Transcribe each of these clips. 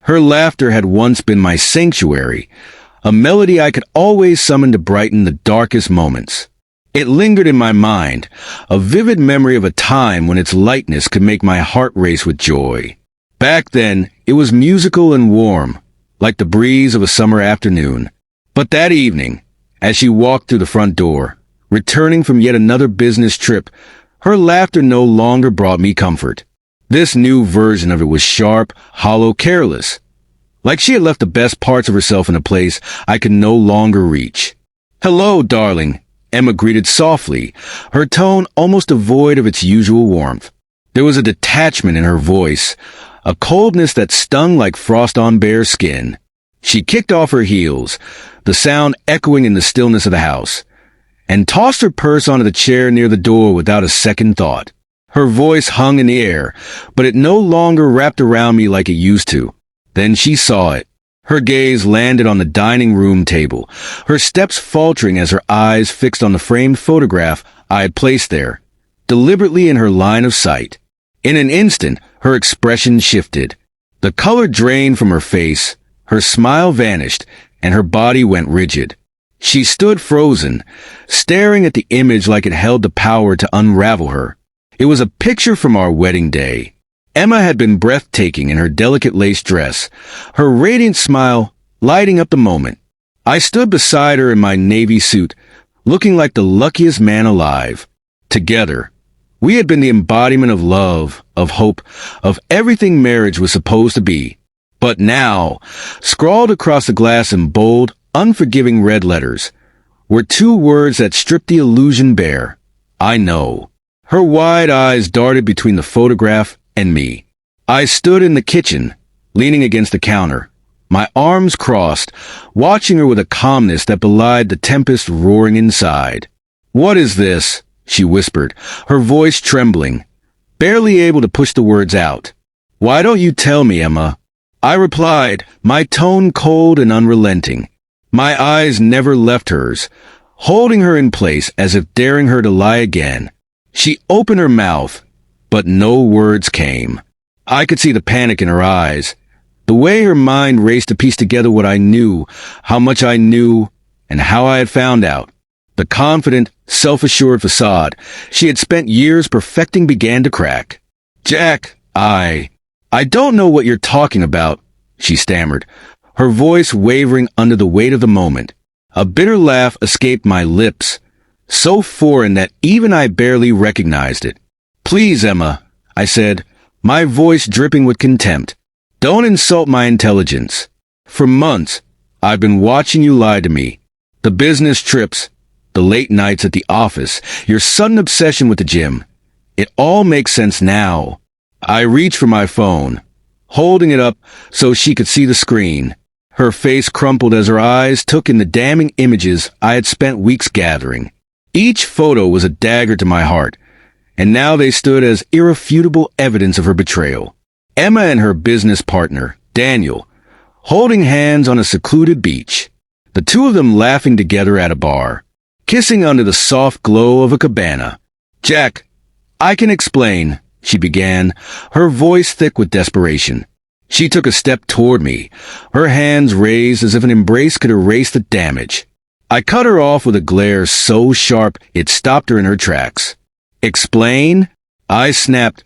Her laughter had once been my sanctuary, a melody I could always summon to brighten the darkest moments. It lingered in my mind, a vivid memory of a time when its lightness could make my heart race with joy. Back then, it was musical and warm, like the breeze of a summer afternoon. But that evening, as she walked through the front door, returning from yet another business trip, her laughter no longer brought me comfort. This new version of it was sharp, hollow, careless, like she had left the best parts of herself in a place I could no longer reach. "Hello, darling," Emma greeted softly, her tone almost devoid of its usual warmth. There was a detachment in her voice, a coldness that stung like frost on bare skin. She kicked off her heels, the sound echoing in the stillness of the house, and tossed her purse onto the chair near the door without a second thought. Her voice hung in the air, but it no longer wrapped around me like it used to. Then she saw it. Her gaze landed on the dining room table, her steps faltering as her eyes fixed on the framed photograph I had placed there, deliberately in her line of sight. In an instant, her expression shifted. The color drained from her face, her smile vanished, and her body went rigid. She stood frozen, staring at the image like it held the power to unravel her. It was a picture from our wedding day. Emma had been breathtaking in her delicate lace dress, her radiant smile lighting up the moment. I stood beside her in my navy suit, looking like the luckiest man alive. Together, we had been the embodiment of love, of hope, of everything marriage was supposed to be. But now, scrawled across the glass in bold, unforgiving red letters, were two words that stripped the illusion bare. I know. Her wide eyes darted between the photograph and me. I stood in the kitchen, leaning against the counter, my arms crossed, watching her with a calmness that belied the tempest roaring inside. "What is this?" she whispered, her voice trembling, barely able to push the words out. "Why don't you tell me, Emma?" I replied, my tone cold and unrelenting. My eyes never left hers, holding her in place as if daring her to lie again. She opened her mouth, but no words came. I could see the panic in her eyes, the way her mind raced to piece together what I knew, how much I knew, and how I had found out. The confident, self-assured facade she had spent years perfecting began to crack. "Jack, I don't know what you're talking about," she stammered, her voice wavering under the weight of the moment. A bitter laugh escaped my lips, so foreign that even I barely recognized it. "Please, Emma," I said, my voice dripping with contempt. "Don't insult my intelligence. For months, I've been watching you lie to me. The business trips, the late nights at the office, your sudden obsession with the gym. It all makes sense now." I reached for my phone, holding it up so she could see the screen. Her face crumpled as her eyes took in the damning images I had spent weeks gathering. Each photo was a dagger to my heart, and now they stood as irrefutable evidence of her betrayal. Emma and her business partner, Daniel, holding hands on a secluded beach, the two of them laughing together at a bar, kissing under the soft glow of a cabana. "Jack, I can explain," she began, her voice thick with desperation. She took a step toward me, her hands raised as if an embrace could erase the damage. I cut her off with a glare so sharp it stopped her in her tracks. "Explain?" I snapped,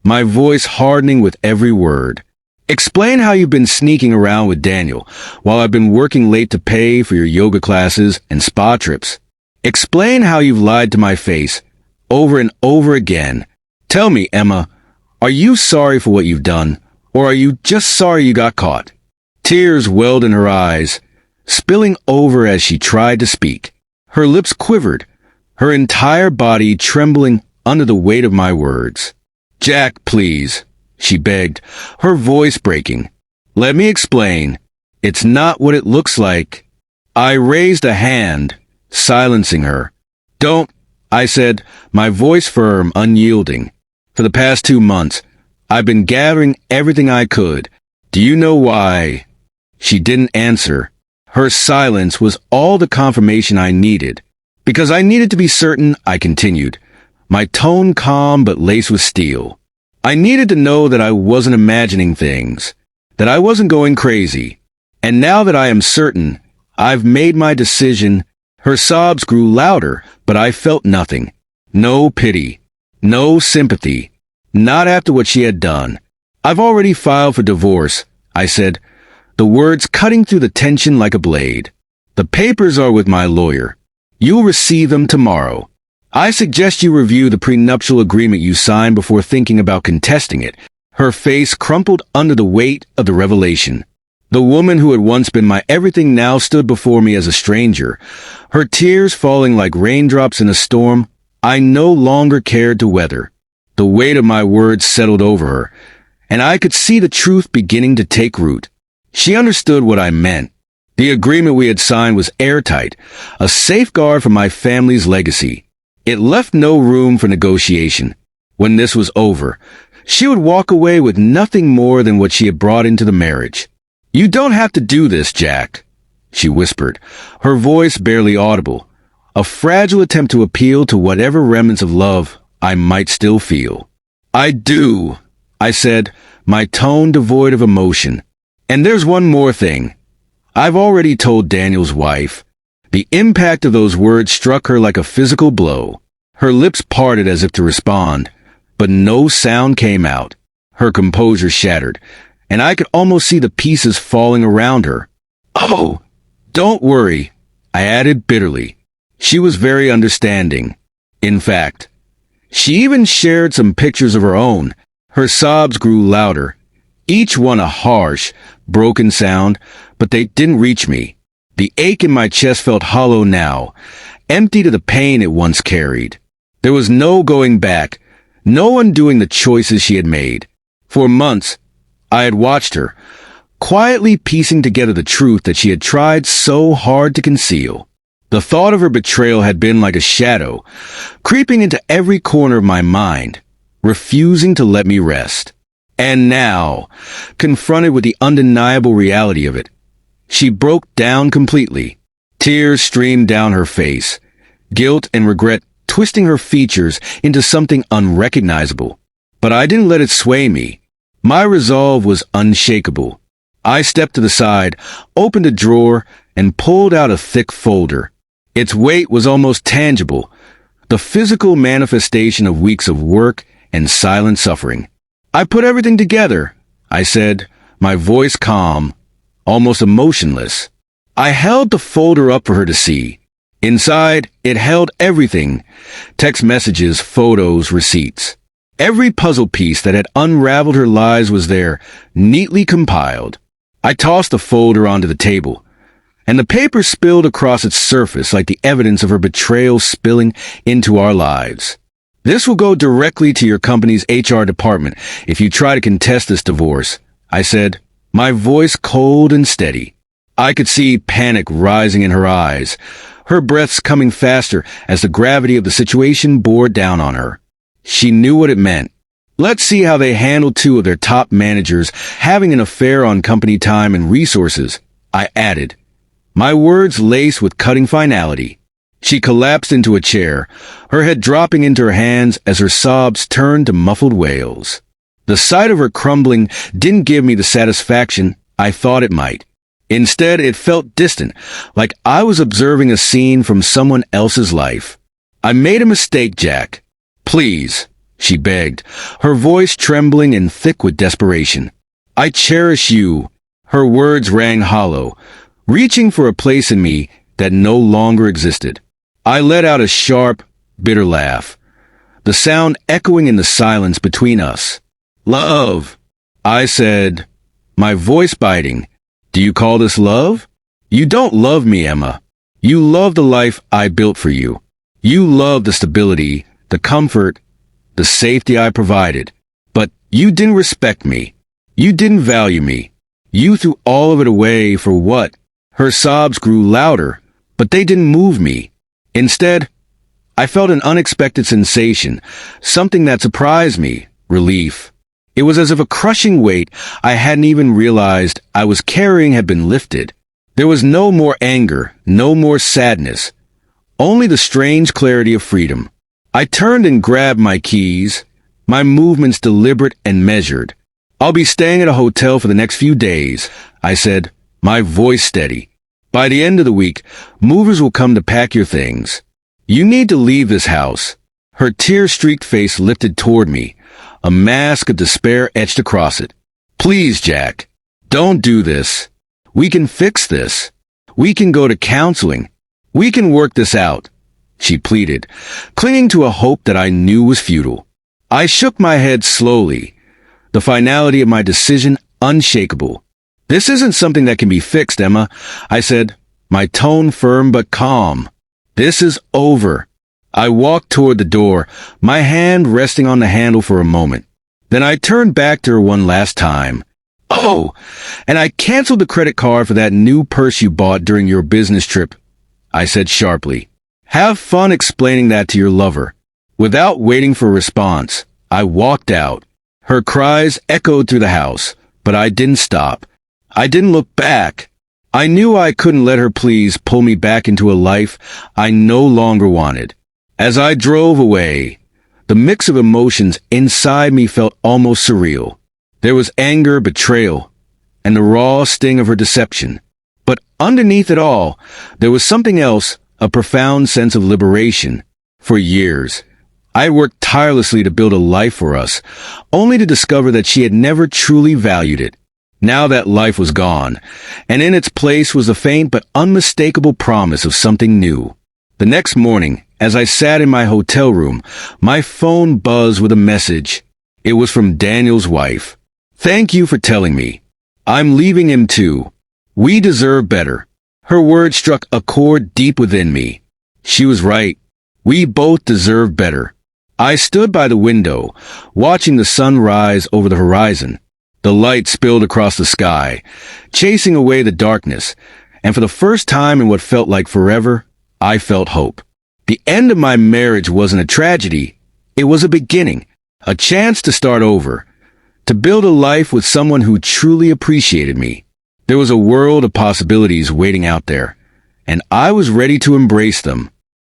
my voice hardening with every word. "Explain how you've been sneaking around with Daniel while I've been working late to pay for your yoga classes and spa trips. Explain how you've lied to my face over and over again. Tell me, Emma, are you sorry for what you've done, or are you just sorry you got caught?" Tears welled in her eyes, spilling over as she tried to speak. Her lips quivered, her entire body trembling under the weight of my words. "Jack, please," she begged, her voice breaking. "Let me explain. It's not what it looks like." I raised a hand, silencing her. "Don't," I said, my voice firm, unyielding. "For the past 2 months, I've been gathering everything I could. Do you know why?" She didn't answer. Her silence was all the confirmation I needed. Because I needed to be certain, I continued, my tone calm but laced with steel. I needed to know that I wasn't imagining things, that I wasn't going crazy. And now that I am certain I've made my decision, her sobs grew louder, but I felt nothing. No pity. No sympathy. Not after what she had done. I've already filed for divorce, I said, the words cutting through the tension like a blade. The papers are with my lawyer. You'll receive them tomorrow. I suggest you review the prenuptial agreement you signed before thinking about contesting it. Her face crumpled under the weight of the revelation. The woman who had once been my everything now stood before me as a stranger, her tears falling like raindrops in a storm I no longer cared to weather. The weight of my words settled over her, and I could see the truth beginning to take root. She understood what I meant. The agreement we had signed was airtight, a safeguard for my family's legacy. It left no room for negotiation. When this was over, she would walk away with nothing more than what she had brought into the marriage. "You don't have to do this, Jack," she whispered, her voice barely audible, a fragile attempt to appeal to whatever remnants of love I might still feel. "I do," I said, my tone devoid of emotion. "And there's one more thing. I've already told Daniel's wife." The impact of those words struck her like a physical blow. Her lips parted as if to respond, but no sound came out. Her composure shattered, and I could almost see the pieces falling around her. "Oh, don't worry," I added bitterly. She was very understanding. In fact, she even shared some pictures of her own. Her sobs grew louder, each one a harsh, broken sound, but they didn't reach me. The ache in my chest felt hollow now, empty to the pain it once carried. There was no going back, no undoing the choices she had made. For months, I had watched her, quietly piecing together the truth that she had tried so hard to conceal. The thought of her betrayal had been like a shadow, creeping into every corner of my mind, refusing to let me rest. And now, confronted with the undeniable reality of it, she broke down completely. Tears streamed down her face, guilt and regret twisting her features into something unrecognizable. But I didn't let it sway me. My resolve was unshakable. I stepped to the side, opened a drawer, and pulled out a thick folder. Its weight was almost tangible, the physical manifestation of weeks of work and silent suffering. "I put everything together," I said, my voice calm, almost emotionless. I held the folder up for her to see. Inside, it held everything: text messages, photos, receipts. Every puzzle piece that had unraveled her lies was there, neatly compiled. I tossed the folder onto the table, and the paper spilled across its surface like the evidence of her betrayal spilling into our lives. "This will go directly to your company's HR department if you try to contest this divorce," I said, my voice cold and steady. I could see panic rising in her eyes, her breaths coming faster as the gravity of the situation bore down on her. She knew what it meant. Let's see how they handled two of their top managers having an affair on company time and resources, I added, my words laced with cutting finality. She collapsed into a chair, her head dropping into her hands as her sobs turned to muffled wails. The sight of her crumbling didn't give me the satisfaction I thought it might. Instead, it felt distant, like I was observing a scene from someone else's life. "I made a mistake, Jack. Please," she begged, her voice trembling and thick with desperation. "I cherish you." Her words rang hollow, reaching for a place in me that no longer existed. I let out a sharp, bitter laugh, the sound echoing in the silence between us. "Love," I said, my voice biting. "Do you call this love? You don't love me, Emma. You love the life I built for you. You love the stability, the comfort, the safety I provided. But you didn't respect me. You didn't value me. You threw all of it away for what?" Her sobs grew louder, but they didn't move me. Instead, I felt an unexpected sensation, something that surprised me: relief. It was as if a crushing weight I hadn't even realized I was carrying had been lifted. There was no more anger, no more sadness, only the strange clarity of freedom. I turned and grabbed my keys, my movements deliberate and measured. I'll be staying at a hotel for the next few days, I said, my voice steady. By the end of the week, movers will come to pack your things. You need to leave this house. Her tear-streaked face lifted toward me, a mask of despair etched across it. Please, Jack, don't do this. We can fix this. We can go to counseling. We can work this out, she pleaded, clinging to a hope that I knew was futile. I shook my head slowly, the finality of my decision unshakable. This isn't something that can be fixed, Emma, I said, my tone firm but calm. This is over. I walked toward the door, my hand resting on the handle for a moment. Then I turned back to her one last time. Oh, and I canceled the credit card for that new purse you bought during your business trip, I said sharply. Have fun explaining that to your lover. Without waiting for a response, I walked out. Her cries echoed through the house, but I didn't stop. I didn't look back. I knew I couldn't let her pleas pull me back into a life I no longer wanted. As I drove away, the mix of emotions inside me felt almost surreal. There was anger, betrayal, and the raw sting of her deception. But underneath it all, there was something else, a profound sense of liberation. For years, I worked tirelessly to build a life for us, only to discover that she had never truly valued it. Now that life was gone, and in its place was a faint but unmistakable promise of something new. The next morning, as I sat in my hotel room, my phone buzzed with a message. It was from Daniel's wife. Thank you for telling me. I'm leaving him too. We deserve better. Her words struck a chord deep within me. She was right. We both deserve better. I stood by the window, watching the sun rise over the horizon. The light spilled across the sky, chasing away the darkness, and for the first time in what felt like forever, I felt hope. The end of my marriage wasn't a tragedy. It was a beginning, a chance to start over, to build a life with someone who truly appreciated me. There was a world of possibilities waiting out there, and I was ready to embrace them.